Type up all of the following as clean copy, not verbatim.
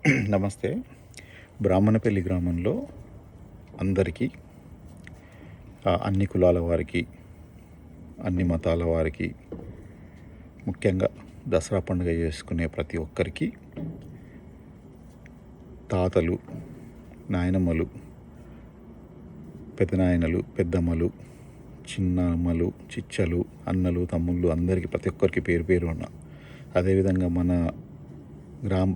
నమస్తే. బ్రాహ్మణపల్లి గ్రామంలో అందరికీ, అన్ని కులాల వారికి, అన్ని మతాల వారికి, ముఖ్యంగా దసరా పండుగ చేసుకునే ప్రతి ఒక్కరికి తాతలు, నాయనమ్మలు, పెదనాయనలు, పెద్దమ్మలు, చిన్నమ్మలు, చిచ్చలు, అన్నలు, తమ్ముళ్ళు అందరికీ ప్రతి ఒక్కరికి పేరు పేరు ఉన్న అదేవిధంగా మన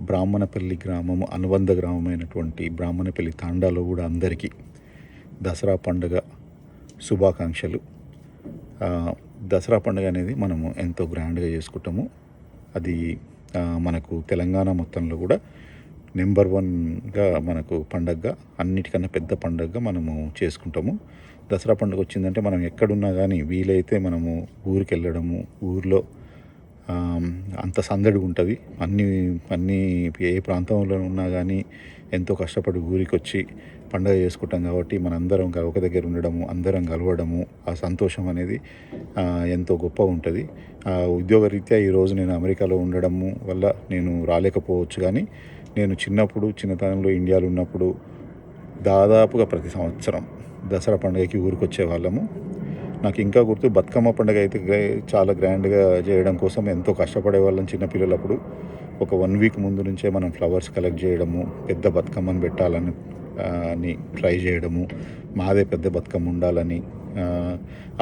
బ్రాహ్మణపల్లి గ్రామము అనుబంధ గ్రామమైనటువంటి బ్రాహ్మణపల్లి తాండాలో కూడా అందరికీ దసరా పండుగ శుభాకాంక్షలు. దసరా పండుగ అనేది మనము ఎంతో గ్రాండ్గా చేసుకుంటాము. అది మనకు తెలంగాణ మొత్తంలో కూడా నెంబర్ 1గా మనకు పండగగా, అన్నిటికన్నా పెద్ద పండగగా మనము చేసుకుంటాము. దసరా పండుగ వచ్చిందంటే మనం ఎక్కడున్నా కానీ వీలైతే మనము ఊరికి వెళ్ళడము, ఊరిలో అంత సందడిగా ఉంటుంది. అన్ని ఏ ప్రాంతంలో ఉన్నా కానీ ఎంతో కష్టపడి ఊరికి వచ్చి పండుగ చేసుకుంటాం కాబట్టి మనందరం ఒక దగ్గర ఉండడము, అందరం కలవడము, ఆ సంతోషం అనేది ఎంతో గొప్పగా ఉంటుంది. ఉద్యోగరీత్యా ఈరోజు నేను అమెరికాలో ఉండడము వల్ల నేను రాలేకపోవచ్చు, కానీ నేను చిన్నతనంలో ఇండియాలో ఉన్నప్పుడు దాదాపుగా ప్రతి సంవత్సరం దసరా పండుగకి ఊరికి వచ్చే వాళ్ళము. నాకు ఇంకా గుర్తు, బతుకమ్మ పండుగ అయితే చాలా గ్రాండ్గా చేయడం కోసం ఎంతో కష్టపడే వాళ్ళం చిన్నపిల్లలప్పుడు. ఒక 1 వీక్ ముందు నుంచే మనం ఫ్లవర్స్ కలెక్ట్ చేయడము, పెద్ద బతుకమ్మను పెట్టాలని ట్రై చేయడము, మాదే పెద్ద బతుకమ్మ ఉండాలని,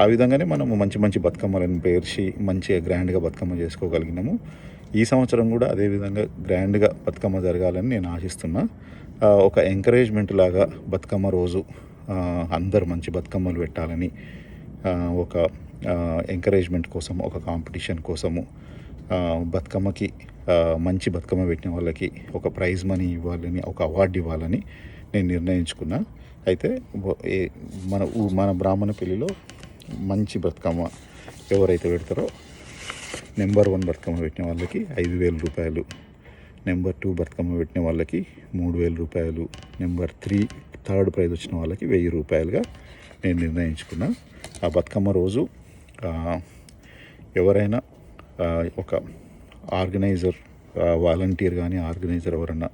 ఆ విధంగానే మనము మంచి బతుకమ్మలను పేర్చి మంచిగా గ్రాండ్గా బతుకమ్మ చేసుకోగలిగినాము. ఈ సంవత్సరం కూడా అదేవిధంగా గ్రాండ్గా బతుకమ్మ జరగాలని నేను ఆశిస్తున్నా. ఒక ఎంకరేజ్మెంట్ లాగా బతుకమ్మ రోజు అందరూ మంచి బతుకమ్మలు పెట్టాలని, ఒక ఎంకరేజ్మెంట్ కోసం, ఒక కాంపిటీషన్ కోసము, బతుకమ్మకి మంచి బతుకమ్మ పెట్టిన వాళ్ళకి ఒక ప్రైజ్ మనీ ఇవ్వాలని, ఒక అవార్డు ఇవ్వాలని నేను నిర్ణయించుకున్నా. అయితే మన బ్రాహ్మణపల్లిలో మంచి బతుకమ్మ ఎవరైతే పెడతారో, నెంబర్ 1 బతుకమ్మ పెట్టిన వాళ్ళకి 5,000 రూపాయలు, నెంబర్ 2 బతుకమ్మ పెట్టిన వాళ్ళకి 3,000 రూపాయలు, నెంబర్ 3 థర్డ్ ప్రైజ్ వచ్చిన వాళ్ళకి 1,000 రూపాయలుగా నేను నిర్ణయించుకున్నా. ఆ బతుకమ్మ రోజు ఎవరైనా ఒక ఆర్గనైజర్, వాలంటీర్ కానీ ఆర్గనైజర్ ఎవరైనా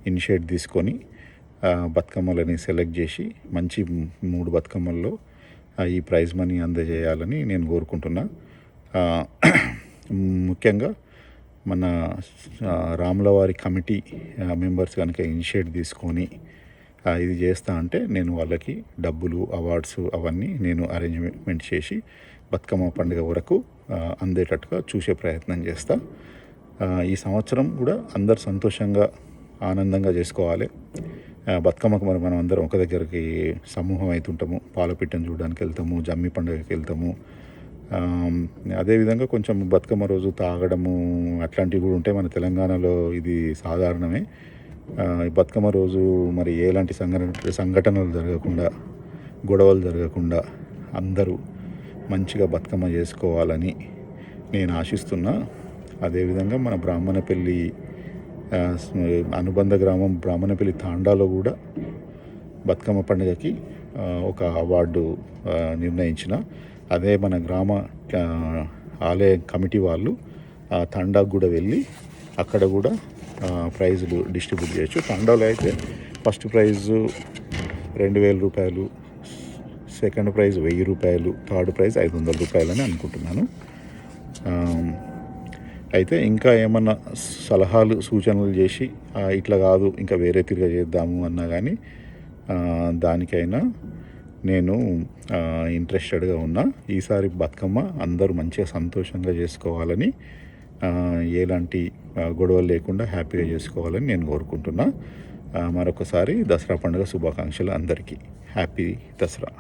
ఇనిషియేట్ తీసుకొని బతుకమ్మలని సెలెక్ట్ చేసి మంచి 3 బతుకమ్మల్లో ఈ ప్రైజ్ మనీ అందజేయాలని నేను కోరుకుంటున్నా. ముఖ్యంగా మన రాములవారి కమిటీ మెంబర్స్ కనుక ఇనిషియేట్ తీసుకొని ఇది చేస్తా అంటే నేను వాళ్ళకి డబ్బులు, అవార్డ్స్ అవన్నీ నేను అరేంజ్మెంట్ చేసి బతుకమ్మ పండుగ వరకు అందేటట్టుగా చూసే ప్రయత్నం చేస్తా. ఈ సంవత్సరం కూడా అందరు సంతోషంగా, ఆనందంగా చేసుకోవాలి. బతుకమ్మకు మనం అందరం ఒక దగ్గరికి సమూహం అవుతుంటాము, పాలపిట్టను చూడడానికి వెళ్తాము, జమ్మి పండుగకి వెళ్తాము. అదేవిధంగా కొంచెం బతుకమ్మ రోజు తాగడము అట్లాంటివి కూడా ఉంటాయి. మన తెలంగాణలో ఇది సాధారణమే. బతుకమ్మ రోజు మరి ఎలాంటి సంఘటనలు జరగకుండా, గొడవలు జరగకుండా అందరూ మంచిగా బతుకమ్మ చేసుకోవాలని నేను ఆశిస్తున్నా. అదేవిధంగా మన బ్రాహ్మణపల్లి అనుబంధ గ్రామం బ్రాహ్మణపల్లి తాండాలో కూడా బతుకమ్మ పండుగకి ఒక అవార్డు నిర్ణయించిన. అదే మన గ్రామ ఆలయ కమిటీ వాళ్ళు ఆ తాండాకు కూడా వెళ్ళి అక్కడ కూడా ప్రైజులు డిస్ట్రిబ్యూట్ చేయొచ్చు. తాండాలో అయితే ఫస్ట్ ప్రైజు 2,000 రూపాయలు, సెకండ్ ప్రైజ్ 1,000 రూపాయలు, థర్డ్ ప్రైజ్ 500 రూపాయలని అనుకుంటున్నాను. అయితే ఇంకా ఏమన్నా సలహాలు, సూచనలు చేసి ఇట్లా కాదు ఇంకా వేరే తిరిగా చేద్దాము అన్నా కానీ దానికైనా నేను ఇంట్రెస్టెడ్గా ఉన్నా. ఈసారి బతుకమ్మ అందరూ మంచిగా సంతోషంగా చేసుకోవాలని, ఎలాంటి గొడవలు లేకుండా హ్యాపీగా చేసుకోవాలని నేను కోరుకుంటున్నా. మరొకసారి దసరా పండుగ శుభాకాంక్షలు అందరికీ. హ్యాపీ దసరా.